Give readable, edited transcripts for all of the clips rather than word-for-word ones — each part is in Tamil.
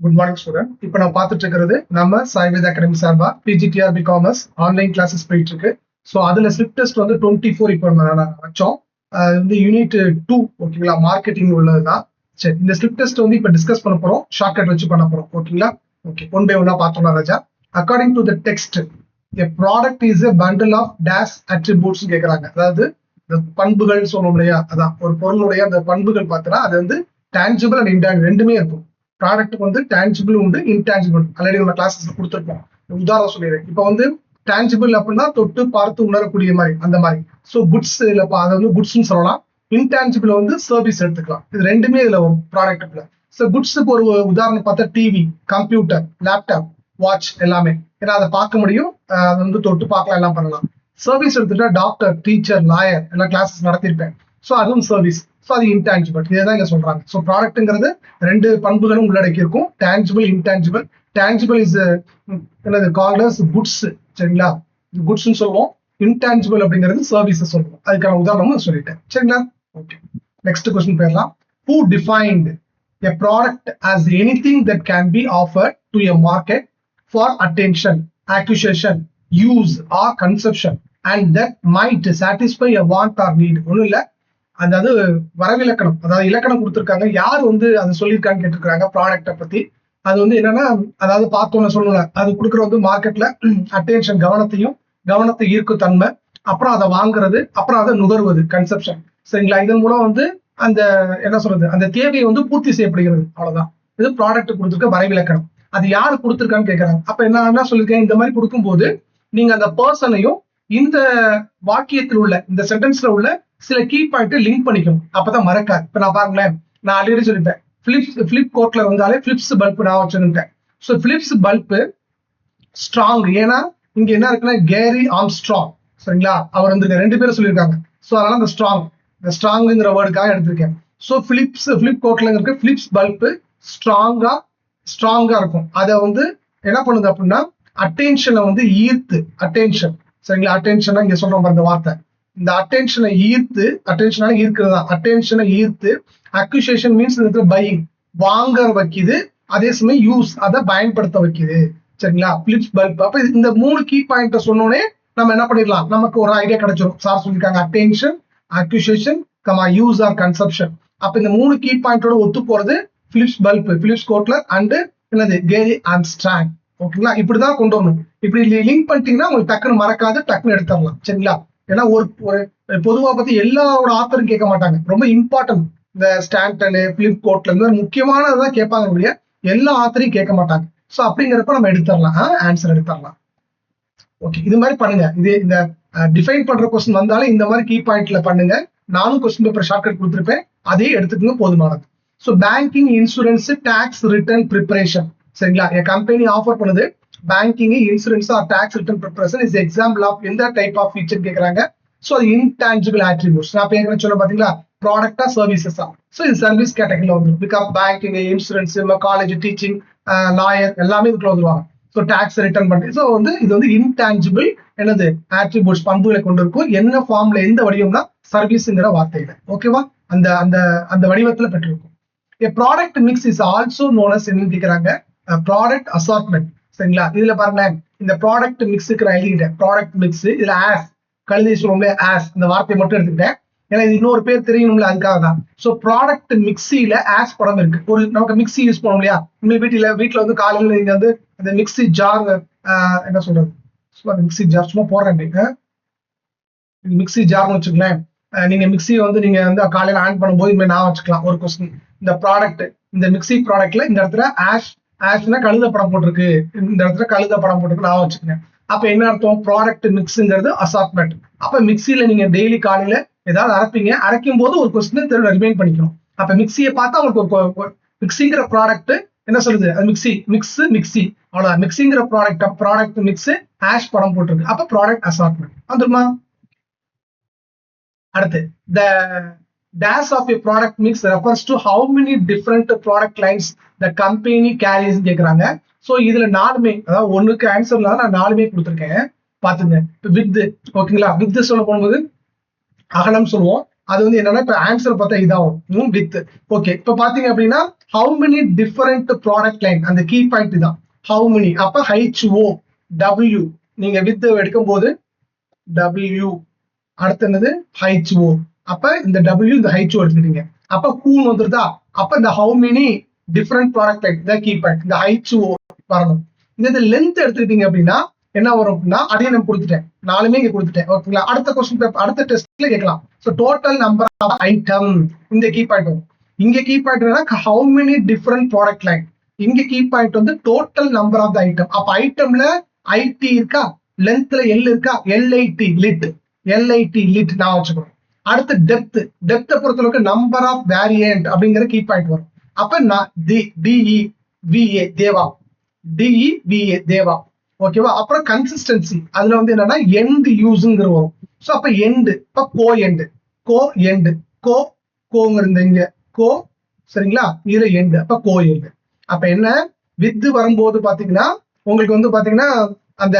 Good morning student. இப்போ நான் பார்த்துட்டு இருக்கிறது நம்ம சாய்வேத் அகாடமி சார்பா பிஜிடிஆர்பி காமர்ஸ் ஆன்லைன் கிளாஸஸ் போயிட்டு இருக்கு. ஸோ அதுல ஸ்லிப் டெஸ்ட் வந்து 24 இப்போ வச்சோம். அது வந்து யூனிட் 2 ஓகேங்களா, மார்க்கெட்டிங் உள்ளதுதான். சரி, இந்த ஸ்லிப் டெஸ்ட் வந்து இப்போ டிஸ்கஸ் பண்ண போறோம், ஷார்ட்கட் வச்சு பண்ண போறோம். ஓகேங்களா, ஓகே, ஒன் பை ஒன்னா பார்த்தோம்னா ராஜா. According to the text, a product is a bundle of dash attributes கேட்கறாங்க. அதாவது இந்த பண்புகள் சொல்லுவோம் இல்லையா, அதான் ஒரு பொருளுடைய அந்த பண்புகள் பார்த்தா அது வந்து tangible and intangible ரெண்டுமே இருக்கும். ப்ராடக்ட்டுக்கு வந்து டேஞ்சிபிள் உண்டு, இன்டான்ஜிபிள். ஆல்ரெடி நம்ம கிளாஸஸ்ல கொடுத்துருப்போம். உதாரணம் சொல்லிடுறேன். இப்போ வந்து டேஞ்சிபிள் அப்படின்னா தொட்டு பார்த்து உணரக்கூடிய மாதிரி, அந்த மாதிரி. ஸோ குட்ஸ் இல்லை, அதை வந்து குட்ஸ்ன்னு சொல்லலாம். இன்டான்ஜிபிள் வந்து சர்வீஸ் எடுத்துக்கலாம். இது ரெண்டுமே இதுல வரும் ப்ராடக்ட்ல. ஸோ குட்ஸுக்கு ஒரு உதாரணம் பார்த்தா டிவி, கம்ப்யூட்டர், லேப்டாப், வாட்ச் எல்லாமே. ஏன்னா அதை பார்க்க முடியும், அதை வந்து தொட்டு பார்க்கலாம், எல்லாம் பண்ணலாம். சர்வீஸ் எடுத்துட்டா டாக்டர், டீச்சர், லாயர் எல்லாம் கிளாஸஸ் நடத்திருப்பேன். ஸோ அதுவும் சர்வீஸ். ஸோ அது இன்டான்ஜிபிள். இதுதான் இங்க சொல்றாங்க. ஸோ ப்ராடக்ட்ங்கிறது ரெண்டு பண்புகளும் உள்ளடக்கி இருக்கும், டேஞ்சிபிள், இன்டான்ஜிபிள். டேஞ்சிபிள் இஸ் என்னது கால்ட் அஸ் குட்ஸ், சரிங்களா, குட்ஸ்ன்னு சொல்லுவோம். இன்டான்ஜிபிள் அப்படிங்கிறது சர்வீஸ் சொல்லுவோம். அதுக்கான உதாரணமும் சொல்லிட்டேன், சரிங்களா. ஓகே, நெக்ஸ்ட் கொஸ்டின் போயிடலாம். Who defined a product as anything that can be offered to a market for attention, acquisition, use or consumption and that might satisfy a want or need? ஒன்றும் இல்லை, அதாவது வரவிலக்கணம், அதாவது இலக்கணம் கொடுத்துருக்காங்க. யார் வந்து அதை சொல்லியிருக்கான்னு கேட்டிருக்காங்க ப்ராடக்டை பத்தி. அது வந்து என்னன்னா, அதாவது பார்த்தோன்னு சொல்லல, அது கொடுக்குற வந்து மார்க்கெட்ல அட்டென்ஷன், கவனத்தை ஈர்க்கும் தன்மை, அப்புறம் அதை வாங்குறது, அப்புறம் அதை நுகர்வது, கன்சப்ஷன், சரிங்களா. இதன் மூலம் வந்து அந்த என்ன சொல்றது, அந்த தேவையை வந்து பூர்த்தி செய்யப்படுகிறது, அவ்வளவுதான். இது ப்ராடக்ட் கொடுத்துருக்க வரைவிலக்கணம். அது யாரு கொடுத்துருக்கான்னு கேட்கறாங்க. அப்ப என்ன சொல்லியிருக்கேன், இந்த மாதிரி கொடுக்கும்போது நீங்க அந்த பர்சனையும் இந்த வாக்கியத்தில் உள்ள, இந்த சென்டென்ஸ்ல உள்ள சில கீ பாயிண்ட் லிங்க் பண்ணிக்கணும், அப்பதான் மறக்காது. இப்ப நான் பாருங்களேன், நான் ஆல்ரெடி சொல்லிட்டேன், பிளிப் கோட்ல வந்தாலே பிலிப்ஸ் பல்ப் நான் வச்சுருந்தேன். ஸோ பிலிப்ஸ் பல்ப் ஸ்ட்ராங், ஏன்னா இங்க என்ன இருக்குன்னா கேரி ஆம்ஸ்ட்ராங், சரிங்களா, அவர் வந்து ரெண்டு பேரும் சொல்லியிருக்காங்க. ஸோ அதனால இந்த ஸ்ட்ராங்குங்கிற வேர்டுக்காக எடுத்திருக்கேன். ஸோ பிலிப் கோட்ல இருக்க பிலிப்ஸ் பல்ப் ஸ்ட்ராங்கா இருக்கும். அதை வந்து என்ன பண்ணுது அப்படின்னா அட்டென்ஷனை வந்து ஈர்த்து, அட்டென்ஷன், சரிங்களா, அட்டென்ஷன் இங்க சொல்றோம் அந்த வார்த்தை, இந்த அட்டென்ஷனை ஈர்த்து, அட்டென்ஷனால ஈர்க்கிறதா, அட்டென்ஷனை ஈர்த்து, அக்யூசியேஷன் மீன்ஸ் பையிங், வாங்க வைக்குது, அதே சமயம் யூஸ், அதை பயன்படுத்த வைக்குது, சரிங்களா, பிலிப்ஸ் பல்ப். அப்ப இந்த மூணு கீ பாயிண்ட சொன்னோடனே நம்ம என்ன பண்ணிடலாம், நமக்கு ஒரு ஐடியா கிடைச்சிடும். சார் சொல்லியிருக்காங்க attention, acquisition, use or consumption. அப்ப இந்த மூணு கீ பாயிண்டோட ஒத்து போறது Philips bulb, Philips Kotler and என்னது கேரி ஆம்ஸ்ட்ராங். ஓகேங்களா, இப்படிதான் கொண்டு வரணும். இப்படி லிங்க் பண்ணிட்டீங்கன்னா உங்களுக்கு டக்குன்னு மறக்காது, டக்குன்னு எடுத்துடலாம், சரிங்களா. ஏன்னா ஒரு பொதுவா பத்தி எல்லாரோட ஆத்தரும் கேட்க மாட்டாங்க, ரொம்ப இம்பார்ட்டன்ட். இந்த ஸ்டான்டன், பிலிப் கோட்ல இருந்து முக்கியமானதான் கேட்பாங்க இல்லையா, எல்லா ஆத்தரையும் கேட்க மாட்டாங்க. ஸோ அப்படிங்கிறப்ப நம்ம எடுத்துடலாம், ஆன்சர் எடுத்துடலாம். ஓகே, இது மாதிரி பண்ணுங்க. இது இந்த டிஃபைன் பண்ற கொஸ்டின் வந்தாலே இந்த மாதிரி கீ பாயிண்ட்ல பண்ணுங்க. நானும் கொஸ்டின் பேப்பர் ஷார்ட்கட் கொடுத்துருப்பேன், அதே எடுத்துக்கணும், போதுமானது. So banking, insurance, tax return preparation, சரிங்களா. என் கம்பெனி ஆஃபர் பண்ணுது banking, insurance or tax return preparation is example of எந்த டைப் ஆஃப் ஃபீச்சர் கேட்கறாங்க. ஸோ அது இன்டான்ஜிபிள் ஆட்ரிபியூட்ஸ். நான் பேர் சொல்ல பாத்தீங்களா, ப்ராடக்டா சர்வீசஸா. ஸோ இது சர்வீஸ் கேட்டகரியில வந்துடும். Because banking, insurance, college, teaching, lawyer எல்லாமே இதுக்குள்ள வந்துருவாங்க. ஸோ டாக்ஸ் ரிட்டர்ன் பண்ணி, ஸோ வந்து இது வந்து இன்டான்ஜிபிள் என்னது ஆட்ரிபியூட்ஸ், பண்புகளை கொண்டு இருக்கும். என்ன ஃபார்ம்ல, எந்த வடிவம்னா சர்வீஸ்ங்கிற வார்த்தையில, ஓகேவா, அந்த அந்த அந்த வடிவத்துல பெற்றிருக்கும். A product mix is also known as என்ன கேட்கறாங்க, ப்ராடக்ட் அசார்ட்மெண்ட், சரிங்களா. இதுல பாருங்களேன், இந்த ப்ராடக்ட் மிக்ஸுக்கு நான் எழுதிக்கிட்டேன், ப்ராடக்ட் மிக்ஸ். இதுல ஆஸ் கழுதி சொல்லுவோம்ல, ஆஸ் இந்த வார்த்தையை மட்டும் எடுத்துக்கிட்டேன், ஏன்னா இது இன்னொரு பேர் தெரியணும்ல, அதுக்காக தான். ஸோ ப்ராடக்ட் மிக்ஸியில ஆஸ் படம் இருக்கு. ஒரு நமக்கு மிக்ஸி யூஸ் பண்ணுவோம் இல்லையா, உங்க வீட்டுல வந்து காலையில நீங்க வந்து அந்த மிக்ஸி ஜார், என்ன சொல்றது, மிக்ஸி ஜார் சும்மா போடுறேன், மிக்ஸி ஜார்னு வச்சுக்கலாம். நீங்க மிக்ஸியை வந்து நீங்க வந்து காலையில ஆன் பண்ணும்போது இனிமேல் நான் வச்சுக்கலாம். ஒரு கொஸ்டின், இந்த ப்ராடக்ட், இந்த மிக்ஸி ப்ராடக்ட்ல இந்த இடத்துல ஆஷ்னா கழுத படம் போட்டிருக்கு, இந்த இடத்துல கழுத படம் போட்டிருக்கு, நான் வச்சுக்கேன். அப்ப என்ன அர்த்தம், ப்ராடக்ட் மிக்ஸுங்கிறது அசார்ட்மெண்ட். அப்ப மிக்ஸியில நீங்க டெய்லி காலையில ஏதாவது அரைப்பீங்க, அரைக்கும் போது ஒரு கொஸ்டின் ரிமைண்ட் பண்ணிக்கணும். அப்ப மிக்ஸியை பார்த்தா உங்களுக்கு மிக்ஸிங்கிற ப்ராடக்ட் என்ன சொல்லுது, அது மிக்ஸி அவ்வளவுதான். மிக்ஸிங்கிற ப்ராடக்ட் மிக்ஸ், ஆஷ் படம் போட்டிருக்கு, அப்ப ப்ராடக்ட் அசார்ட்மெண்ட் வந்துருமா. அடுத்து, the dash of a product mix refers to how many different product lines the company carries கேக்குறாங்க. சோ இதுல நாலுமே, அதாவது ஒண்ணுக்கு ஆன்சர்ல நான் நாலுமே கொடுத்துருக்கேன், பாத்துங்க. வித், ஓகேங்களா, வித் சொல்ல போகும்போது அகலம் சொல்லுவோம், அது வந்து என்னன்னா இப்ப ஆன்சர் பார்த்தா இதாகும் வித். ஓகே, இப்ப பாத்தீங்க அப்படின்னா how many different product line, அந்த கீ பாயிண்ட் தான் ஹவு மெனி. அப்ப HO W நீங்க வித் எடுக்கும் போது W, அடுத்து என்னது HO. அப்ப இந்த W இந்த HO எடுத்துக்கிட்டீங்க, அப்ப கூன் வந்துருதா. அப்ப இந்த how many different product line இந்த கீ பாயிண்ட் இந்த HO வரணும். இந்த லென்த் எடுத்துக்கிட்டீங்க அப்படின்னா என்ன வரும் அப்படின்னா அதையும் நான் கொடுத்துட்டேன், நாலுமே இங்க கொடுத்துட்டேன். ஓகேங்களா, அடுத்த கொஸ்டின் பேப்பர் அடுத்த டெஸ்ட்ல கேட்கலாம். So total number of item இந்த கீ பாயிண்ட் வரும். இங்க key point how many different product line, இங்க கீ பாயிண்ட் வந்து total number of the item. அப்ப ஐட்டம்ல IT இருக்கா, லென்த்ல L இருக்கா, LIT லிட், LIT லிட் நான் வச்சுக்கணும். அடுத்து டெப்த், டெப்த்தை பொறுத்தளவுக்கு நம்பர் ஆஃப் வேரியன்ட் அப்படிங்கிற கீ பாயிண்ட் வரும். அப்ப நான் DEVA தேவா, DEVA தேவா. ஓகேவா, அப்புறம் கன்சிஸ்டன்சி அதுல வந்து என்னன்னா எண்ட் யூஸ்ங்கிற வரும். ஸோ அப்ப எண்டு, இப்ப கோ எண்டு, கோ எண்டு, கோங்கிறது இங்க கோ, சரிங்களா, இதுல எண்டு, அப்ப கோ எண்டு. அப்ப என்ன வித் வரும்போது பாத்தீங்கன்னா உங்களுக்கு வந்து பாத்தீங்கன்னா அந்த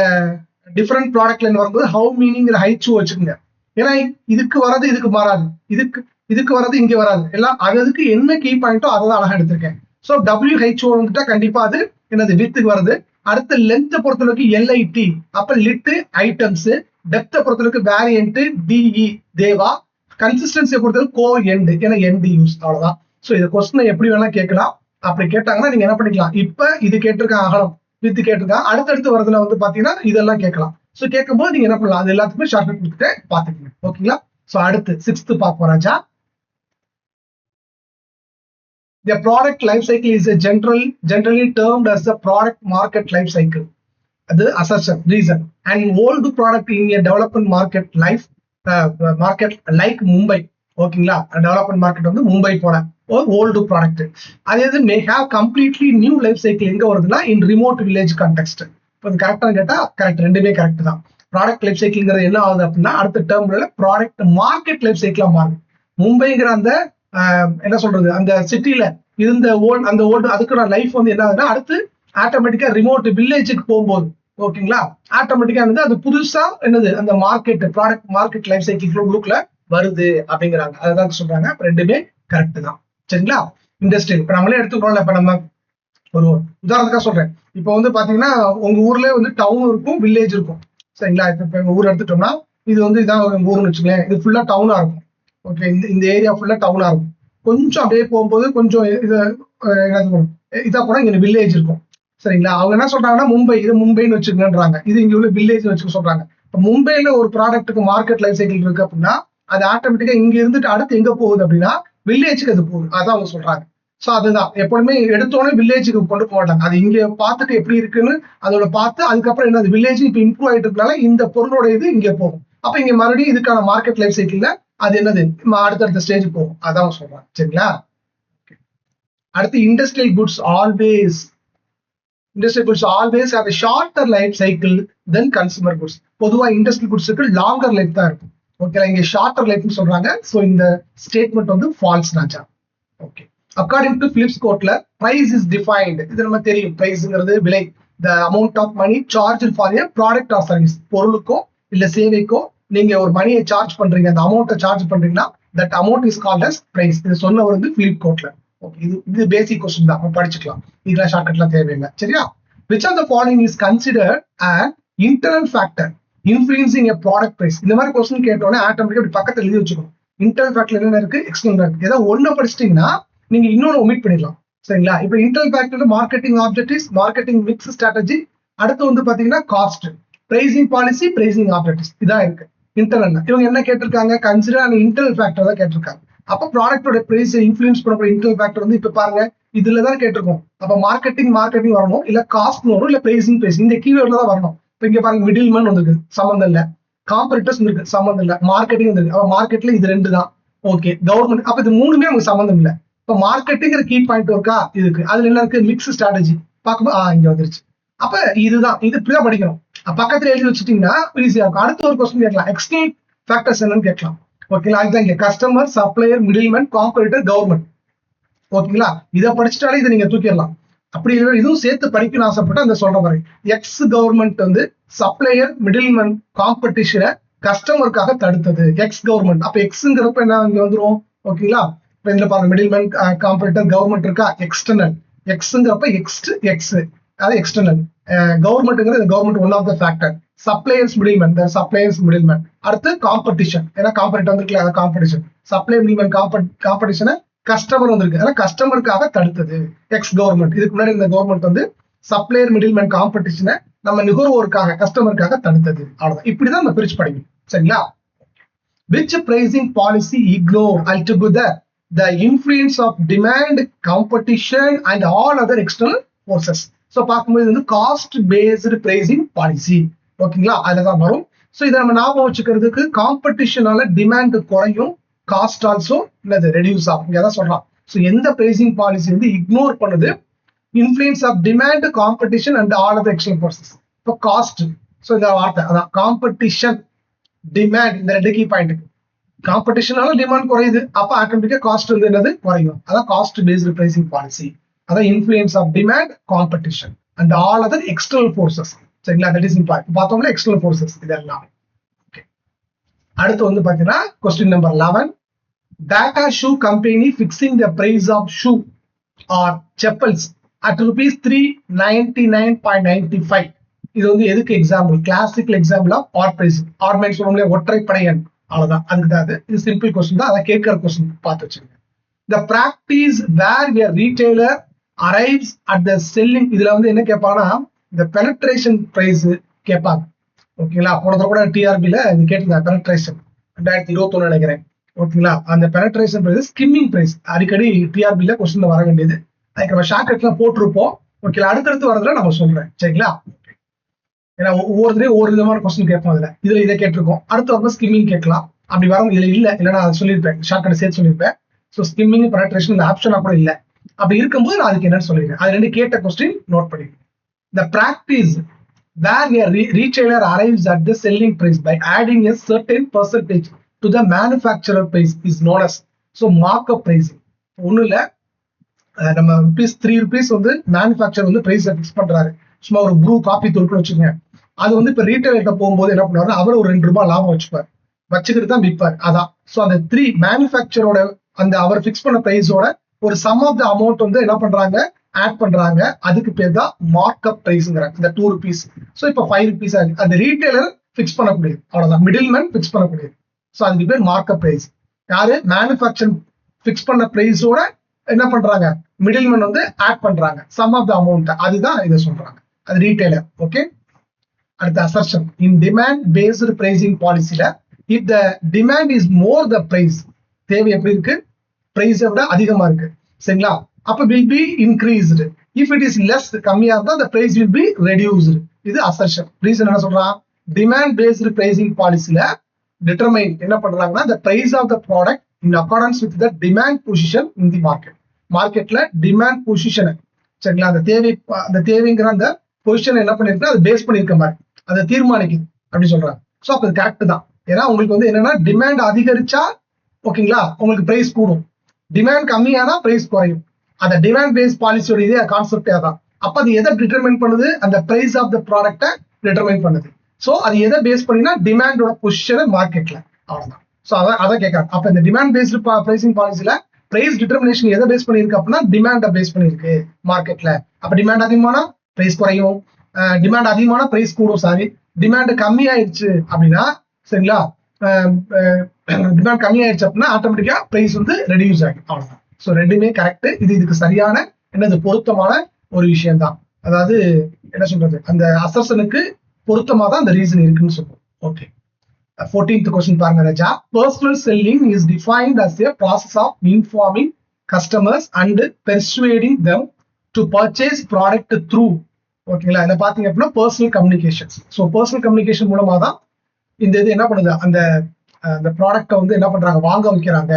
டிஃபரெண்ட் ப்ராடக்ட் லைன் வரும்போது ஹவு மீனிங்கிற HO வச்சுக்கோங்க. ஏன்னா இதுக்கு வர்றது இதுக்கு மாறாது, இதுக்கு வர்றது இங்க வராது, எல்லாம் அதுக்கு என்ன கீ பாயிண்டோ அதை தான் அழகா எடுத்திருக்கேன். ஸோ WHO வந்துட்டா கண்டிப்பா அது என்னது வித்துக்கு வருது. அடுத்து லென்த் பொறுத்தளவுக்கு LIT, அப்ப லிட் ஐட்டம்ஸ். டெப்த்தை பொறுத்தளவுக்கு வேரியன்ட் DE தேவா. கன்சிஸ்டன்சியை பொறுத்தளவுக்கு கோ எண்ட், ஏன்னா எண்ட் யூஸ், அவ்வளவுதான். ஸோ இந்த கொஸ்டினை எப்படி வேணா கேட்கலாம். அப்படி கேட்டாங்கன்னா நீங்க என்ன பண்ணிக்கலாம், இப்ப இது கேட்டிருக்காங்க அகலம் வித்து கேட்டிருக்காங்க, அடுத்தடுத்து வரதுல வந்து பாத்தீங்கன்னா இதெல்லாம் கேட்கலாம். ஸோ கேட்கும்போது நீங்க என்ன பண்ணலாம், அது எல்லாத்துக்குமே ஷார்ட்கட் கொடுத்துட்டு பாத்துக்கணும். ஓகேங்களா, ஸோ அடுத்து 6th பார்க்க ராஜா. The product life cycle is a generally termed as the product market life cycle. அது assertion, reason. And old product in a development market market like Mumbai. ஓகேங்களா, டெவலப்மெண்ட் மார்க்கெட் வந்து மும்பை போல ஓல்டு ப்ராடக்ட். அது may have completely new life cycle எங்க வருதுன்னா இன் ரிமோட் வில்லேஜ் கான்டெக்ட். இப்போ கரெக்டா கேட்டா கரெக்ட், ரெண்டுமே கரெக்ட் தான். ப்ராடக்ட் லைஃப் சைக்கிள்ங்கிறது என்ன ஆகுது அப்படின்னா அடுத்த டேர்ம்ல ப்ராடக்ட் மார்க்கெட் லைஃப் சைக்கிளா மாறுது. மும்பைங்கிற அந்த என்ன சொல்றது அந்த சிட்டில இருந்த அந்த ஓல்டு அதுக்கு லைஃப் வந்து என்ன ஆகுதுன்னா அடுத்து ஆட்டோமேட்டிக்கா ரிமோட் வில்லேஜுக்கு போகும்போது ஓகேங்களா ஆட்டோமேட்டிக்கா வந்து அது புதுசா என்னது அந்த market product market life cycle உள்ளுக்குள்ள வருது அப்படிங்கிறாங்க. அதுதான் சொல்றாங்க. ரெண்டுமே கரெக்ட் தான். சரிங்களா, இண்டஸ்ட்ரியல் இப்ப நம்மளே எடுத்துக்கிறோம்ல. இப்ப நம்ம ஒரு உதாரணத்துக்காக சொல்றேன். இப்போ வந்து பாத்தீங்கன்னா உங்க ஊர்ல வந்து டவுன் இருக்கும், வில்லேஜ் இருக்கும். சரிங்களா, இப்ப எங்க ஊர் எடுத்துட்டோம்னா இது வந்து இதான் உங்க ஊர்னு வச்சுக்கலேன், இது ஃபுல்லா டவுனா இருக்கும். ஓகே, இந்த ஏரியா ஃபுல்லா டவுனா இருக்கும். கொஞ்சம் அப்படியே போகும்போது கொஞ்சம் இதா கூட இங்க வில்லேஜ் இருக்கும். சரிங்களா, அவங்க என்ன சொல்றாங்கன்னா மும்பை, இது மும்பைன்னு வச்சுக்கன்றாங்க, இது இங்க உள்ள வில்லேஜ் வச்சுக்க சொல்றாங்க. இப்ப மும்பைல ஒரு ப்ராடக்ட்டுக்கு மார்க்கெட் லைஃப் சைக்கிள் இருக்கு அப்படின்னா அது ஆட்டோமேட்டிக்கா இங்க இருந்துட்டு அடுத்து எங்க போகுது அப்படின்னா வில்லேஜுக்கு அது போகுது. அதான் அவங்க சொல்றாங்க. சோ அதுதான் எப்பவுமே எடுத்தோடனே வில்லேஜுக்கு கொண்டு போக மாட்டாங்க. அது இங்க பார்த்துட்டு எப்படி இருக்குன்னு அதோட பார்த்து அதுக்கப்புறம் என்ன வில்லேஜ் இப்ப இம்ப்ரூவ் ஆயிட்டு இருக்கனால இந்த பொருளோட இது இங்க போகும். அப்ப இங்க மறுபடியும் இதுக்கான மார்க்கெட் லைஃப் சைக்கிள்ல அது என்னது அடுத்தடுத்த ஸ்டேஜ் போகும். அதான் சொல்றாங்க. சரிங்களா, அடுத்து industrial goods always have a shorter life cycle than consumer goods. பொதுவா இண்டஸ்ட்ரியல் குட்ஸுக்கு லாங்கர் லைஃப் தான் இருக்கும். ஓகே, இங்க ஷார்ட்டர் லைஃப்னு சொல்றாங்க. சோ இந்த ஸ்டேட்மெண்ட் வந்து ஃபால்ஸ் ராஜா. Okay, according to Philips Kotler price is defined. இது நம்ம தெரியும், பிரைஸ்ங்கிறது விலை, the amount of money charge for a product or service. பொருளுக்கோ இல்ல சேவைக்கோ நீங்க ஒரு மணியை சார்ஜ் பண்றீங்க, அந்த அமௌண்ட்டை சார்ஜ் பண்றீங்கன்னா that amount is called as price. இது சொன்னவர் வந்து பிலிப் கோட்ல. ஓகே, இது பேசிக் கொஸ்டின் தான், படிச்சுக்கலாம். இதெல்லாம் ஷார்ட்கட்லாம் தேவையில்லை. சரியா, which of the following is considered an internal factor influencing a product price? இந்த மாதிரி கொஸ்டின் கேட்டோன்னே ஆட்டோமேட்டிக்கா இப்படி பக்கத்துல எழுதி வச்சுக்கணும். இன்டர்னல் ஃபேக்டர் என்ன இருக்கு, எக்ஸ்டர்னல் இருக்கு. ஏதாவது ஒண்ணு படிச்சிட்டீங்கன்னா நீங்க இன்னொன்னு ஒமிட் பண்ணிடலாம். சரிங்களா, இப்ப internal factor marketing objectives, marketing mix strategy, அடுத்து வந்து பாத்தீங்கன்னா cost, pricing policy, pricing objectives, இதான் இருக்கு இன்டர்னல். இவங்க என்ன கேட்டிருக்காங்க, கன்சிடர் அந்த இன்டர்னல் ஃபேக்டர் தான் கேட்டிருக்காங்க. அப்ப ப்ராடக்டோட பிரைஸ் இன்ஃபுளுன்ஸ் பண்ணக்கூடிய இன்டர்னல் ஃபேக்டர் வந்து இப்ப பாருங்க இதுலதான் கேட்டிருக்கோம். அப்ப மார்க்கெட்டிங் வரணும், இல்ல காஸ்ட் வரும், இல்ல பிரைசிங் இந்த கீவேர்ட்ல தான் வரணும். இப்ப இங்க பாருங்க மிடில் மேன் வந்துருக்கு, சம்மந்தம் இல்ல. காம்பரேட்டர்ஸ் இருக்கு, சம்மந்தம் இல்ல. மார்க்கெட்டிங் வந்துருக்கு, அப்ப மார்க்கெட்ல இது ரெண்டு தான். ஓகே, கவர்மெண்ட், அப்ப இது மூணுமே நமக்கு சம்மந்தம் இல்ல. இப்ப மார்க்கெட்டிங்கிற கீ பாயிண்ட் இருக்கா இதுக்கு, அதுல என்ன இருக்கு, மிக்ஸ் ஸ்ட்ராட்டஜி பார்க்கும்போது இங்க வந்துருச்சு. அப்ப இதுதான், இது இப்படிதான் படிக்கணும். பக்கத்துல எழுதி வச்சுட்டீங்கன்னா ஈஸியா இருக்கும். அடுத்த ஒரு கொஸ்டின் கேட்கலாம், எக்ஸ்டர்னல் ஃபேக்டர்ஸ் என்னன்னு கேட்கலாம். ஓகேங்களா, அதுதான் இங்க customer, supplier, middleman, comparator, government. ஓகேங்களா, இதை படிச்சுட்டாலே இதை நீங்க தூக்கிடலாம். அப்படி இதுவும் சேர்த்து படிக்கணும்னு ஆசைப்பட்டு அந்த சொல்ற மாதிரி எக்ஸ் கவர்மெண்ட் வந்து சப்ளையர், மிடில்மேன், காம்படிஷனை கஸ்டமருக்காக தடுத்தது. எக்ஸ் கவர்மெண்ட், அப்ப எக்ஸ்ங்கிறப்ப என்ன இங்க வந்துரும், ஓகேங்களா? இப்ப இதுல பாருங்க, மிடில்மேன், காம்பரேட்டர், கவர்மெண்ட் இருக்கா, எக்ஸ்டர்னல். எக்ஸ்ங்கிறப்ப எக்ஸ், அது எக்ஸ்டர்னல். கவர்மெண்ட்ங்கிறது government one of the factor. Suppliers middleman, suppliers middleman. அடுத்து காம்படிஷன், ஏன்னா காம்பரேட்டர் வந்துருக்கல, காம்படிஷன். சப்ளை மிடில்மேன் காம்படிஷனை கஸ்டமர் வந்திருக்கு, அதனால கஸ்டமருக்காக தடுத்தது எக்ஸ் கவர்மெண்ட். இதுக்கு முன்னாடி இந்த கவர்மெண்ட் வந்து சப்ளையர் மிடில்மேன் காம்படிஷனை நம்ம நுகர்வோருக்காக கஸ்டமருக்காக தடுத்தது. அவ்வளவுதான். இப்படிதான் நம்ம பிரிச்சு படிக்கணும், சரிங்களா? Which pricing policy ignore altogether the influence of demand, competition and all other external forces? So பார்க்கும்போது வந்து காஸ்ட் பேஸ்டு பிரைசிங் பாலிசி, ஓகேங்களா? அதுலதான் வரும். ஸோ இதை நம்ம ஞாபகம் வச்சுக்கிறதுக்கு, காம்படிஷனால டிமாண்ட் குறையும், காஸ்ட் ஆல்சோ என்னது ரெடியூஸ் ஆகும், இங்கே தான் சொல்றான். ஸோ எந்த பிரைசிங் பாலிசி வந்து இக்னோர் பண்ணுது, influence of demand, competition and all of external forces. இப்போ காஸ்ட், ஸோ இந்த வார்த்தை அதான் காம்படிஷன், டிமாண்ட், இந்த ரெண்டு கீ பாயிண்ட். காம்படிஷனால டிமாண்ட் குறையுது, அப்ப ஆட்டோமேட்டிக்கா காஸ்ட் வந்து என்னது குறையும். அதான் காஸ்ட் பேஸ்டு பிரைசிங் பாலிசி. அதான் influence of demand, competition and all other external forces, சரிங்களா? That is important. பார்த்தோம்னா எக்ஸ்டர்னல் ஃபோர்சஸ் இதெல்லாம். அடுத்து வந்து பாத்தீங்கன்னா question number 11. Tata shoe company fixing the price of shoe or chappals at ₹399.95. இது வந்து எதுக்கு example? Classical example of odd price. ஆர்மெண்ட் சொல்லுவோம்ல, ஒற்றைப்படையன், அவ்வளவுதான். அதுக்கு தான் இது சிம்பிள் கொஸ்டின் தான், அதை கேட்கிற கொஸ்டின் பார்த்து வச்சுங்க. The practice where a retailer arrives at the selling, இதுல வந்து என்ன கேட்பாங்கன்னா இந்த பெனட்ரேஷன் பிரைஸ் கேட்பாங்க, ஓகேங்களா? போன தடவை கூட டிஆர்பில கேட்டிருந்தாங்க பெனட்ரேஷன், 2021 நினைக்கிறேன், ஓகேங்களா? அந்த பெனட்ரேஷன் பிரைஸ் ஸ்கிம்மிங் பிரைஸ் அடிக்கடி டிஆர்பில கொஸ்டின் வர வேண்டியது. அதுக்கு நம்ம ஷார்ட்கட்லாம் போட்டிருப்போம், ஓகேங்களா? அடுத்தடுத்து வரதுல நம்ம சொல்றேன், சரிங்களா? ஏன்னா ஒவ்வொருத்தரையும் ஒவ்வொரு விதமான கொஸ்டின் கேட்போம். இதுல இதை கேட்டிருக்கோம், அடுத்து வந்து ஸ்கிம்மிங் கேட்கலாம். அப்படி வரும், இதுல இல்ல, இல்லைன்னா அதை சொல்லியிருப்பேன், ஷார்ட்கட் சேர்த்து சொல்லியிருப்பேன். ஸோ ஸ்கிம்மிங், பெனட்ரேஷன் இந்த ஆப்ஷனா கூட இல்லை. அப்படி இருக்கும்போது நான் அதுக்கு என்னன்னு சொல்லிடுறேன். அது ரெண்டு கேட்ட கொஸ்டின் நோட் பண்ணிடுறேன். The practice where a retailer arrives at the selling price by adding a certain percentage to the manufacturer price is known as markup pricing. ஒன்றும் இல்லை, நம்ம ₹3 வந்து மேனுஃபேக்சர் வந்து பிரைஸ் ஃபிக்ஸ் பண்றாரு. சும்மா ஒரு ப்ரூ காபி தூள்னு வச்சுக்கோங்க. அது வந்து இப்போ ரீட்டைலர்கிட்ட போகும்போது என்ன பண்ணுவாரு, அவர் ஒரு ₹2 லாபம் வச்சுப்பார், வச்சுக்கிட்டு தான் விற்பார். அதான். ஸோ அந்த மேனுஃபேக்சரோட அந்த அவர் ஃபிக்ஸ் பண்ண பிரைஸோட ஒரு சம் ஆஃப் த அமௌண்ட் வந்து என்ன பண்றாங்க, ஆட் பண்றாங்க. அதுக்கு பேர் தான் மார்க்அப் பிரைஸ்ங்கிறாங்க. இந்த ₹2. ஸோ இப்போ ₹5 ஆகுது. அந்த ரீட்டைலர் ஃபிக்ஸ் பண்ணக்கூடியது, அவ்வளவுதான். மிடில் மேன் ஃபிக்ஸ் பண்ணக்கூடியது. ஸோ அதுக்கு பேர் மார்க்அப் பிரைஸ். யாரு மேனுஃபேக்சர் ஃபிக்ஸ் பண்ண பிரைஸோட என்ன பண்றாங்க, மிடில் மேன் வந்து ஆட் பண்றாங்க சம் ஆஃப் த அமௌண்ட். அதுதான் இதை சொல்றாங்க, அது ரீட்டைலர். ஓகே. அடுத்த assertion in demand based pricing பாலிசில, if the demand is more the price, தேவை எப்படி இருக்கு, பிரைஸை விட அதிகமா இருக்கு, சரிங்களா? அப்ப will be increased. If it is less, கம்மியா இருந்தா the price will be reduced. இது அசர்ஷன். ரீசன் என்ன சொல்றான், டிமாண்ட் பேஸ்டு பிரைசிங் பாலிசில டிட்டர்மைன் என்ன பண்றாங்கன்னா, the price of the product in accordance with the demand position in the market. மார்க்கெட்ல டிமாண்ட் பொசிஷன், சரிங்களா? அந்த தேவைங்கிற அந்த பொசிஷன் என்ன பண்ணிருக்கா, அது பேஸ் பண்ணிருக்க மாதிரி அதை தீர்மானிக்குது அப்படி சொல்றாங்க. ஸோ அப்ப அது கரெக்ட் தான். ஏன்னா உங்களுக்கு வந்து என்னன்னா, டிமாண்ட் அதிகரிச்சா ஓகேங்களா உங்களுக்கு பிரைஸ் கூடும், டிமாண்ட் கம்மியானா பிரைஸ் குறையும். அந்த டிமாண்ட் பேஸ் பாலிசியோட இதே கான்செப்டே அதான். அப்ப அது எதை டிட்டர்மைன் பண்ணுது, அந்த பிரைஸ் ஆஃப் த ப்ராடக்ட்டை டிட்டர்மைன் பண்ணுது. ஸோ அது எதை பேஸ் பண்ணினா, டிமாண்டோட பொசிஷனை மார்க்கெட்ல, அவ்வளவுதான். ஸோ அதை கேட்கறாங்க. அப்ப இந்த டிமாண்ட் பேஸ்டு பிரைசிங் பாலிசில பிரைஸ் டிட்டர்மினேஷன் எதை பேஸ் பண்ணிருக்கு அப்படின்னா, டிமாண்டை பேஸ் பண்ணிருக்கு மார்க்கெட்ல. அப்ப டிமாண்ட் அதிகமானா பிரைஸ் குறையும், டிமாண்ட் அதிகமான பிரைஸ் கூடும். சாரி, டிமாண்ட் கம்மியாயிருச்சு அப்படின்னா, சரிங்களா, டிமாண்ட் கம்மியாயிருச்சு அப்படின்னா ஆட்டோமேட்டிக்கா பிரைஸ் வந்து ரெடியூஸ் ஆகும், அவ்வளவுதான். ஸோ ரெண்டுமே கரெக்ட். இதுக்கு சரியான என்னது பொருத்தமான ஒரு விஷயம் தான். அதாவது என்ன சொல்றது, அந்த அசர்ஷனுக்கு பொருத்தமா தான் அந்த ரீசன் இருக்குன்னு சொல்லுவோம். ஓகே. 14th கொஸ்டின் பாருங்க ராஜா. Personal selling is defined as a process of informing customers and persuading them to purchase product through. ஓகேங்களா, இதை பாத்தீங்க அப்படின்னா personal communications. So personal communication மூலமா தான் இந்த இது என்ன பண்ணுது, அந்த ப்ராடக்ட்டை வந்து என்ன பண்றாங்க, வாங்க வைக்கிறாங்க.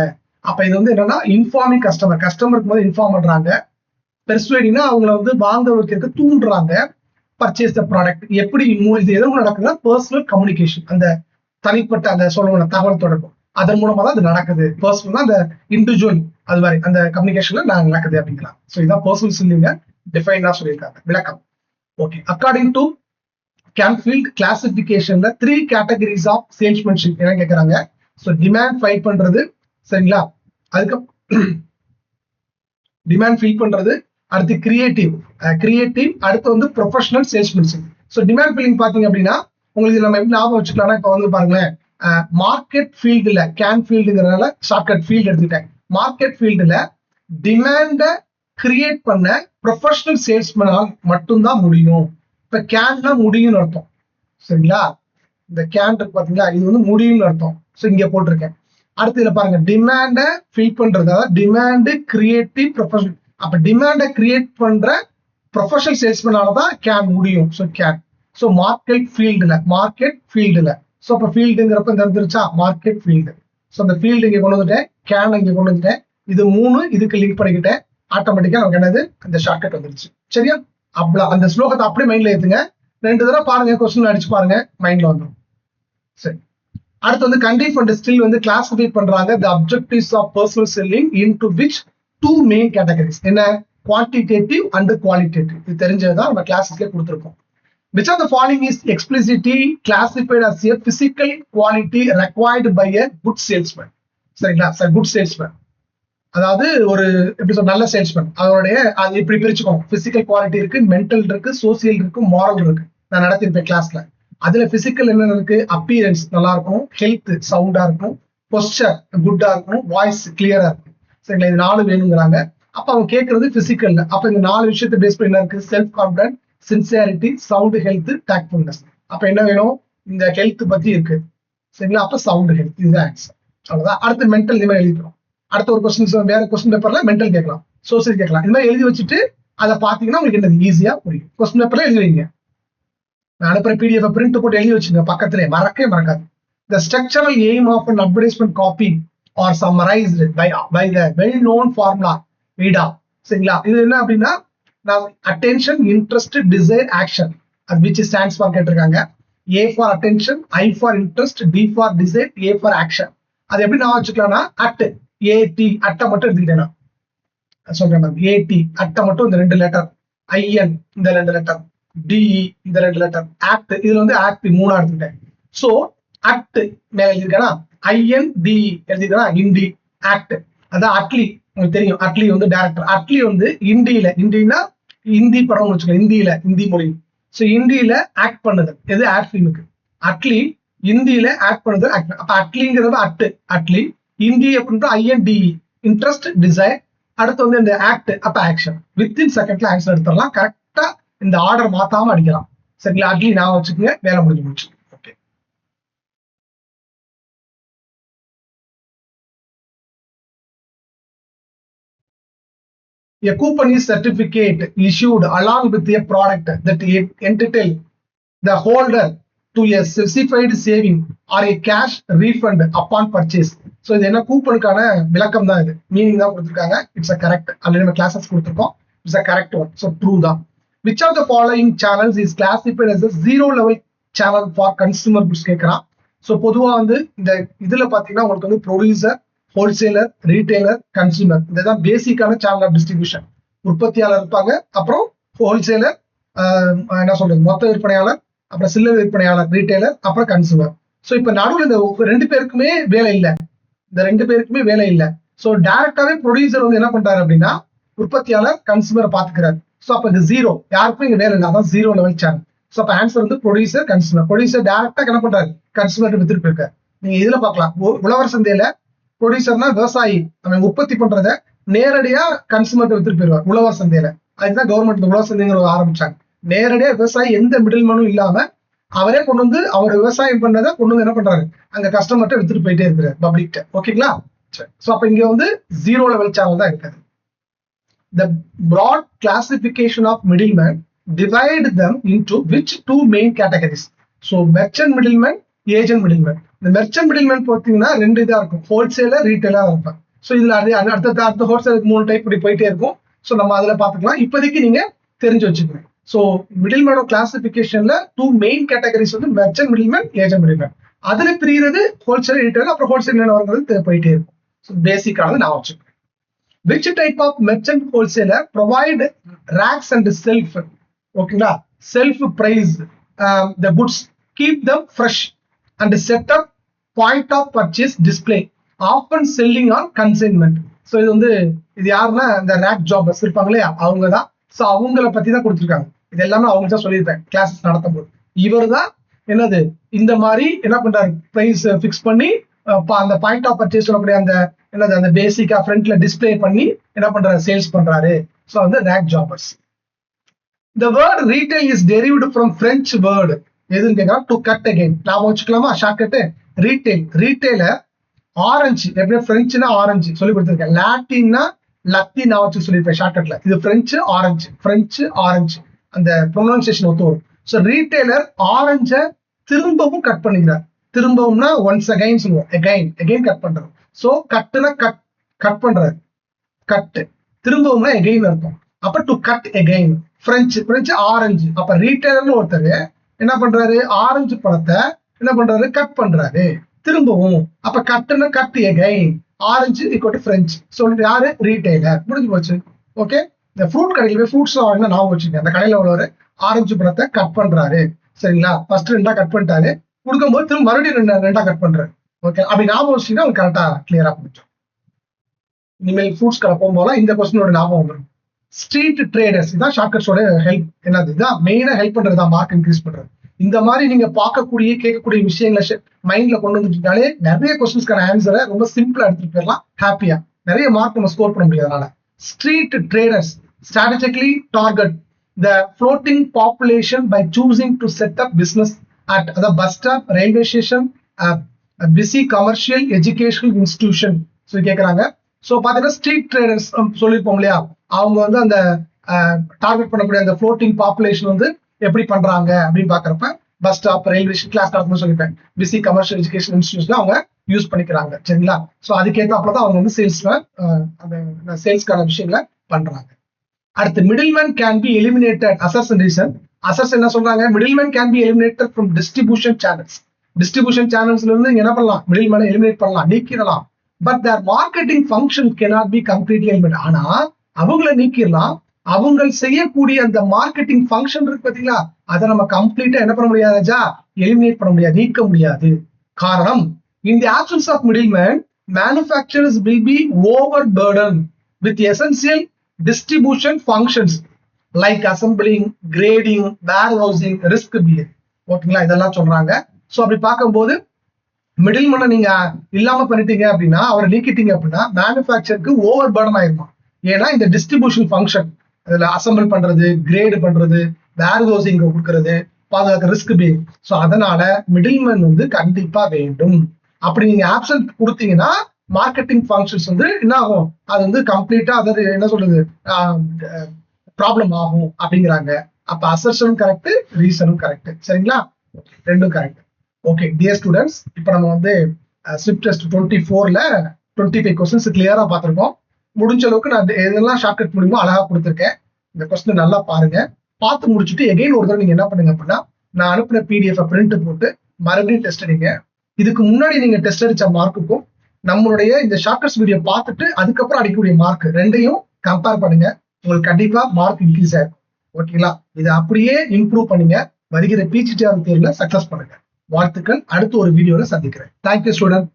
அப்ப இது வந்து என்னன்னா, இன்ஃபார்மிங் கஸ்டமருக்கு வந்து இன்ஃபார்ம் பண்றாங்க. பெர்சுவேடிங்னா அவங்களை வந்து வாங்க வைக்கிறதுக்கு தூண்டுறாங்க. பர்ச்சேஸ் த ப்ராடக்ட் எப்படி, இது எதுவும் நடக்குதுன்னா பர்சனல் கம்யூனிகேஷன், அந்த தனிப்பட்ட அந்த சொல்லணும் தகவல் தொடர்பு, அதன் மூலமா தான் அது நடக்குது. பர்சனல் அந்த இண்டிவிஜுவல் அது மாதிரி அந்த கம்யூனிகேஷன்ல நடக்குது அப்படிங்கிறாங்க. ஸோ இதான் பர்சனல் செல்லிங்க டிஃபைனா சொல்லியிருக்காங்க, விளக்கம். ஓகே. அக்கார்டிங் டு Canfield கிளாசிபிகேஷன்ல 3 கேட்டகரிஸ் ஆஃப் சேல்ஸ்மேன்ஷிப் என்ன கேக்குறாங்க. ஸோ டிமாண்ட் ஃபைட் பண்றது சரிங்களா, அதுக்கு டிமாண்ட் ஃபீல் பண்றது, அடுத்து கிரியேட்டிவ் அடுத்து வந்து professional salesmanship. So demand feeling பாத்தீங்க அப்படின்னா உங்களுக்கு நம்ம எப்படி ஞாபகம் வச்சுக்கலாம்னா இப்போ வந்து பாருங்களேன், மார்க்கெட் ஃபீல்டுல கேன்ஃபீல்டுங்கிறதுனால ஷார்ட்கட் ஃபீல்டு எடுத்துக்கிட்டேன். மார்க்கெட் ஃபீல்டுல டிமாண்ட கிரியேட் பண்ண ப்ரொஃபஷனல் சேல்ஸ்மேனால் மட்டும்தான் முடியும். இப்ப கேன்னா முடியும்னு அர்த்தம் சரிங்களா, இந்த கேன் இருக்கு பாத்தீங்களா, இது வந்து முடியும்னு அர்த்தம். ஸோ இங்க போட்டிருக்கேன். அடுத்து இதுல பாருங்க, டிமாண்ட ஃபீல் பண்றது, அதாவது டிமாண்ட் கிரியேட்டிவ் ப்ரொஃபஷனல். அப்ப டிமாண்ட கிரியேட் பண்ற ப்ரொஃபஷனல் சேல்ஸ்மேனால தான் கேன் முடியும். So can. ஸோ மார்க்கெட் ஃபீல்டுல ஸோ அப்ப ஃபீல்டுங்கிறப்ப இந்த வந்துருச்சா மார்க்கெட் ஃபீல்டு. ஸோ அந்த ஃபீல்டு இங்க கொண்டு வந்துட்டேன், கேன் இங்க கொண்டு வந்துட்டேன், இது 3 இதுக்கு லிங்க் பண்ணிக்கிட்டேன், ஆட்டோமேட்டிக்கா நமக்கு என்னது அந்த ஷார்ட்கட் வந்துருச்சு. சரியா, அப்படி அந்த ஸ்லோகத்தை அப்படியே மைண்ட்ல ஏத்துங்க, 2 தடவை பாருங்க, கொஸ்டின் அடிச்சு பாருங்க, மைண்ட்ல வந்துடும். சரி, அடுத்து வந்து கண்டிப் அண்ட் ஸ்டில் வந்து கிளாசிஃபை பண்றாங்க the objectives of personal selling into which 2 main categories. என்ன, குவான்டிடேட்டிவ் அண்ட் குவாலிட்டேட்டிவ். இது தெரிஞ்சதுதான் நம்ம கிளாஸஸ்ல கொடுத்துருக்கோம். Which of the following is explicitly classified as a physical quality required by a good salesman? சரிங்களா, சார் குட் சேல்ஸ்மேன் அதாவது ஒரு எப்படி சொல்ற நல்ல சேல்ஸ்மேன், அதோடைய அது இப்படி பிரிச்சுக்கோங்க. பிசிக்கல் குவாலிட்டி இருக்கு, மென்டல் இருக்கு, சோசியல் இருக்கு, மாரல் இருக்கு. நான் நடத்திருப்பேன் கிளாஸ்ல. அதுல பிசிக்கல் என்ன இருக்கு, அப்பியரன்ஸ் நல்லா இருக்கும், ஹெல்த் சவுண்டா இருக்கும், பொஸ்டர் குட்டா இருக்கும், வாய்ஸ் கிளியரா இருக்கும். சரிங்களா, இது 4 வேணுங்கிறாங்க. அப்ப அவங்க கேட்கறது பிசிக்கல். அப்ப இந்த 4 விஷயத்தை பேஸ் பண்ணி என்ன இருக்கு, self confident, sincerity, sound, health, tactfulness. அப்ப என்ன வேணும், இந்த ஹெல்த் பத்தி இருக்கு சரிங்களா, அப்ப சவுண்ட், ஹெல்த், இதுதான் ஆன்சர். அவ்வளவுதான். அடுத்து மென்டல் இந்த மாதிரி எழுதிக்கிறோம். அடுத்த ஒரு கொஸ்டின் வேற கொஸ்டின் பேப்பர்ல மென்டல் கேட்கலாம், சோசியல் கேட்கலாம். இந்த மாதிரி எழுதி வச்சுட்டு அதை பாத்தீங்கன்னா உங்களுக்கு என்னது ஈஸியா புரியும். கொஸ்டின் பேப்பர்ல எழுதி வைங்க, நான் அனுப்புற பிடிஎஃப் பிரிண்ட் போட்டு எழுதி வச்சுங்க பக்கத்துல, மறக்கவே மறக்காது. The structural aim of an advertisement copy or summarized by the well-known formula VIDA. சரிங்களா, இது என்ன அப்படின்னா நான் அட்டென்ஷன், இன்ட்ரெஸ்ட், டிசைர், ஆக்ஷன், அது which stands for கேட்டிருக்காங்க. A for attention, I for interest, D for desire, A for action. அது எப்படி நான் வச்சுக்கலாம்னா அட் ஏடி அட்டை மட்டும் எடுத்துக்கிட்டேன்னா சொல்றேன் மேம். ஏடி அட்டை மட்டும் இந்த 2 லெட்டர், ஐஎன் இந்த 2 லெட்டர், டிஇ இந்த 2 லெட்டர், ஆக்ட் இதுல வந்து ஆக்ட் 3 எடுத்துக்கிட்டேன். சோ அட் மேல எழுதிருக்கேன்னா ஐஎன் டிஇ எழுதிருக்கா, இண்டி ஆக்ட். அதான் அட்லி, உங்களுக்கு தெரியும் அட்லி வந்து டைரக்டர். அட்லி வந்து இந்தினா இந்தி படம் வச்சுக்கோங்க, இந்தி மொழி. சோ இந்தியில ஆக்ட் பண்ணுது எது, ஆட் ஃபிலிமுக்கு. அட்லி இந்தியில ஆக்ட் பண்ணுது ஆக்ட். அப்ப அட்லிங்கிறது அட்லி, இந்தி அப்படின்ற ஐஎன்டிஇ, இன்ட்ரெஸ்ட், டிசைர், அடுத்து வந்து இந்த ஆக்ட், அப்ப ஆக்ஷன். வித்தின் செகண்ட்ல ஆன்சர் எடுத்துடலாம். கரெக்டா இந்த ஆர்டர் மாத்தாம அடிக்கலாம். சரிங்களா, அட்லி நான் வச்சுக்கோங்க, வேலை முடிஞ்சு போச்சு. Okay, a coupon is certificate issued along with a product that entitle the holder to a specified saving or a cash refund upon purchase. So இது என்ன, கூப்பனுக்கான விளக்கம் தான், இது மீனிங் தான் கொடுத்திருக்காங்க. இட்ஸ் a correct, ஆல்ரெடி நம்ம கிளாஸஸ் கொடுத்திருக்கோம். It's a correct one. So true தான். Which of the following channels is classified as a zero level channel for consumer goods கேட்கறான். ஸோ பொதுவா வந்து இந்த இதுல பாத்தீங்கன்னா உங்களுக்கு வந்து ப்ரொடியூசர், ஹோல்சேலர், ரீட்டைலர், கன்சூமர், இதுதான் பேசிக்கான சேனல் ஆஃப் டிஸ்ட்ரிபியூஷன். உற்பத்தியாளர் இருப்பாங்க, அப்புறம் ஹோல்சேலர், என்ன சொல்றது மொத்த விற்பனையாளர், அப்புறம் சில்லறை விற்பனையாளர் ரீட்டைலர், அப்புறம் கன்சூமர். ஸோ இப்ப நடுவில் இந்த 2 பேருக்குமே வேலை இல்லை, இந்த 2 பேருக்குமே வேலை இல்லை. ஸோ டைரக்டாவே ப்ரொடியூசர் வந்து என்ன பண்றாரு அப்படின்னா உற்பத்தியாளர் கன்சூமரை பாத்துக்கிறாரு. ஸோ அப்ப இது 0, யாருக்கும் இங்க வேலை இல்லை, அதான் 0 லெவல் சேனல். ஸோ அப்ப ஆன்சர் வந்து ப்ரொடியூசர், கன்சூமர். ப்ரொடியூசர் டைரக்டா என்ன பண்றாரு, கன்சூமர் வித்துட்டு போயிருக்காரு. நீங்க இதுல பாக்கலாம், உழவர் சந்தையில ப்ரொடியூசர்னா விவசாயி அவன் உற்பத்தி பண்றத நேரடியா கன்சூமர் வித்துட்டு போயிருவார் உழவர் சந்தையில. அதுதான் கவர்மெண்ட் உழவர் சந்தைங்கிற ஆரம்பிச்சாங்க. நேரடியா விவசாயி எந்த மிடில் மனும் இல்லாம அவரே கொண்டு வந்து அவர் விவசாயம் பண்ணதை கொண்டு வந்து என்ன பண்றாரு, அங்க கஸ்டமர்கிட்ட வித்துட்டு போயிட்டே இருக்கிறார் பப்ளிக்ட்ட. ஓகேங்களா, சோ அப்ப இங்க வந்து 0 லெவல் சேனல் தான் இருக்காது. The broad classification of middlemen divide them into which 2 main categories? So merchant middleman, agent middleman. இந்த மெர்ச்சன்ட் மிடில்மேன் பார்த்தீங்கன்னா 2 இதா இருக்கும், ஹோல்சேலர், ரீட்டைலா இருக்கும். ஸோ இதுல அடுத்த ஹோல்சேலுக்கு 3 டைப் இப்படி போயிட்டே இருக்கும். ஸோ நம்ம அதுல பாத்துக்கலாம். இப்போதைக்கு நீங்க தெரிஞ்சு வச்சுக்கணும். ஸோ மிடில்மேனோட கிளாசிபிகேஷன்ல 2 மெயின் கேட்டகரிஸ் வந்து மெர்ச்சன்ட் மிடில்மேன், ஏஜென்ட் மிடில்மேன். அதுல பிரிகிறது ஹோல்சேல், ரீட்டைலர், அப்புறம் ஹோல்சேல் வரது போயிட்டே இருக்கும். ஸோ பேசிக்கானது நான் வச்சுக்கேன். Which type of merchant wholesaler provide racks and self, ஓகேங்களா, self price the goods, keep them fresh and set up point of purchase display, often selling on consignment. So இது யாருன்னா இந்த ரேக் ஜாபர்ஸ் இருப்பாங்களே அவங்க தான். ஸோ அவங்கள பத்தி தான் கொடுத்துருக்காங்க. இது எல்லாமே அவங்க தான் சொல்லியிருப்பேன் கிளாஸஸ் நடத்தும் போது. இவர் தான் என்னது இந்த மாதிரி என்ன பண்றாரு, பிரைஸ் ஃபிக்ஸ் பண்ணி அந்த பாயிண்ட் ஆஃப் பர்ச்சேஸ் சொல்லக்கூடிய அந்த என்னது அந்த பேசிக்கா ஃப்ரண்ட்ல டிஸ்பிளே பண்ணி என்ன பண்றாரு, சேல்ஸ் பண்றாரு. So rack jobbers. The word retail is derived from French word எதுன்னு கேட்கலாம், டு கட் அகைன். நான் வச்சுக்கலாமா ஷார்ட்கட்டு? Retail, retailer. ஆரஞ்சு எப்படின்னா பிரெஞ்சுனா ஆரஞ்சு சொல்லி கொடுத்துருக்கேன். லாட்டின்னா லத்தீன் நான் வச்சு சொல்லியிருப்பேன் ஷார்ட்கட்ல. இது பிரெஞ்சு ஆரஞ்சு, பிரெஞ்சு ஆரஞ்சு, அந்த ப்ரொனன்சியேஷன் ஒத்து வரும். ஸோ ரீட்டைலர் ஆரஞ்சை திரும்பவும் கட் பண்ணிக்கிறார். திரும்பவும்னா ஒன்ஸ் அகைன் சொல்லுவோம், எகைன் கட் பண்றது. ஸோ கட்டுனா கட் பண்றாரு, கட்டு. திரும்பவும்னா எகைன் அர்த்தம். அப்ப to cut again. French orange. அப்ப ரீட்டைலர்னு ஒருத்தர் என்ன பண்றாரு, ஆரஞ்சு பழத்தை என்ன பண்றாரு, கட் பண்றாரு திரும்பவும். அப்ப கட்டுன்னு cut again. Orange equal to French. So யாரு, ரீட்டைலர். முடிஞ்சு போச்சு. ஓகே. இந்த ஃப்ரூட் கடையில் போய் ஃப்ரூட்ஸ் வாங்கினா நான் வச்சிருக்கேன். அந்த கடையில உள்ளவர் ஆரஞ்சு பழத்தை கட் பண்றாரு. சரிங்களா, ஃபர்ஸ்ட் ரெண்டா கட் பண்ணிட்டாரு, கொடுக்கும்போது திரும்ப மறுபடியும் ரெண்டா கட் பண்றாரு. ஓகே, அப்படி ஞாபகம் வச்சுன்னா உங்களுக்கு கரெக்டா கிளியரா புரிஞ்சோம். இனிமேல் ஃப்ரூட்ஸ் கடை போகும்போது இந்த கொஸ்டினோட ஞாபகம் வரும். ஸ்ட்ரீட் ட்ரேடர்ஸ் இதான் ஷார்ட்கட்ஸோட ஹெல்ப். என்னது இதான் மெயினா ஹெல்ப் பண்றது தான், மார்க் இன்க்ரீஸ் பண்றது. இந்த மாதிரி நீங்க பார்க்கக்கூடிய கேட்கக்கூடிய விஷயங்களை மைண்ட்ல கொண்டு வந்துட்டாலே நிறைய கொஸ்டின்ஸ்க்கான ஆன்சரை ரொம்ப சிம்பிளா எடுத்துட்டு போயிடலாம். ஹாப்பியா நிறைய மார்க் நம்ம ஸ்கோர் பண்ண முடியாதனால. Street traders strategically target the floating population by choosing to set up business at the bus stop, railway station, a busy commercial educational institution. So கேட்குறாங்க. ஸோ பார்த்தீங்கன்னா ஸ்ட்ரீட் ட்ரேடர்ஸ் சொல்லியிருப்போம் இல்லையா, அவங்க அந்த டார்கெட் பண்ணக்கூடிய அந்த ஃப்ளோட்டிங் பாப்புலேஷன் எப்படி பண்றாங்க அப்படின்னு பாக்குறப்ப bus stop, railway station, class ஸ்டாப்னு சொல்லியிருப்பேன், பிசி கமர்ஷியல் எஜுகேஷன் இன்ஸ்டியூட்ஸ்ல அவங்க யூஸ் பண்ணிக்கிறாங்க. சரிங்களா, ஸோ அதுக்கேற்றாப்புல தான் அவங்க சேல்ஸ்ல அந்த சேல்ஸ்க்கான விஷயங்களை பண்றாங்க. அடுத்து middleman can be eliminated. Assertion reason. Asserts என்ன சொல்றாங்க, middleman can be eliminated from distribution channels. Distribution சேனல்ஸ்ல இருந்து என்ன பண்ணலாம், மிடில்மேனை எலிமினேட் பண்ணலாம், நீக்கிடலாம். But there marketing function cannot be completely eliminate. ஆனா அவங்கள நீக்கிடலாம், அவங்க செய்யக்கூடிய அந்த மார்க்கெட்டிங் ஃபங்க்ஷன் இருக்கு பாத்தீங்களா, அதை நம்ம கம்ப்ளீட்டா என்ன பண்ண முடியாதா, எலிமினேட் பண்ண முடியாது, நீக்க முடியாது. காரணம், in the absence of middleman manufacturers will be over burden with essential distribution functions like assembling, grading, warehousing, risk bearing. ஓகேங்களா, இதெல்லாம் சொல்றாங்க. ஸோ அப்படி பார்க்கும்போது மிடில் மேனை நீங்க இல்லாம பண்ணிட்டீங்க அப்படின்னா, அவரை நீக்கிட்டீங்க அப்படின்னா மேனுஃபேக்சருக்கு ஓவர் பர்டன் ஆயிருமா. ஏன்னா இந்த டிஸ்ட்ரிபியூஷன் ஃபங்க்ஷன், அதுல அசம்பிள் பண்றது, கிரேடு பண்றது, வேர்ஹவுசிங் கொடுக்கறது, பாதுகாக்க, ரிஸ்க் பீரிங். ஸோ அதனால மிடில் மேன் கண்டிப்பா வேண்டும். அப்படி நீங்க ஆப்ஷன் கொடுத்தீங்கன்னா மார்க்கெட்டிங் ஃபங்க்ஷன்ஸ் என்ன ஆகும், அது கம்ப்ளீட்டா அதாவது என்ன சொல்றது ப்ராப்ளம் ஆகும் அப்படிங்கிறாங்க. அப்ப அசர்ஷனும் கரெக்ட், ரீசனும் கரெக்ட். சரிங்களா, ரெண்டும் கரெக்ட். ஓகே டியர் ஸ்டூடெண்ட்ஸ், இப்போ நம்ம ஸ்லிப் டெஸ்ட் 24ல 25 கொஸ்டின்ஸ் கிளியரா பார்த்திருக்கோம். முடிஞ்ச அளவுக்கு நான் எதெல்லாம் ஷார்ட்கட் முடியுமோ அழகா கொடுத்துருக்கேன். இந்த கொஸ்டின் நல்லா பாருங்க. பார்த்து முடிச்சுட்டு எகைன் ஒரு தடவை நீங்க என்ன பண்ணுங்க அப்படின்னா, நான் அனுப்பின பிடிஎஃப் பிரிண்ட் போட்டு மறுபடியும் டெஸ்ட் அடிங்க. இதுக்கு முன்னாடி நீங்க டெஸ்ட் அடிச்ச மார்க்குக்கும் நம்மளுடைய இந்த ஷார்ட்கட்ஸ் வீடியோ பார்த்துட்டு அதுக்கப்புறம் அடிக்கக்கூடிய மார்க் ரெண்டையும் கம்பேர் பண்ணுங்க. உங்களுக்கு கண்டிப்பா மார்க் இன்க்ரீஸ் ஆகும். ஓகேங்களா, இதை அப்படியே இம்ப்ரூவ் பண்ணுங்க. வருகிற பிஜிடிஆர் தேர்வுல சக்சஸ் பண்ணுங்க. வாழ்த்துக்கள். அடுத்த ஒரு வீடியோல சந்திக்கிறேன். Thank you student.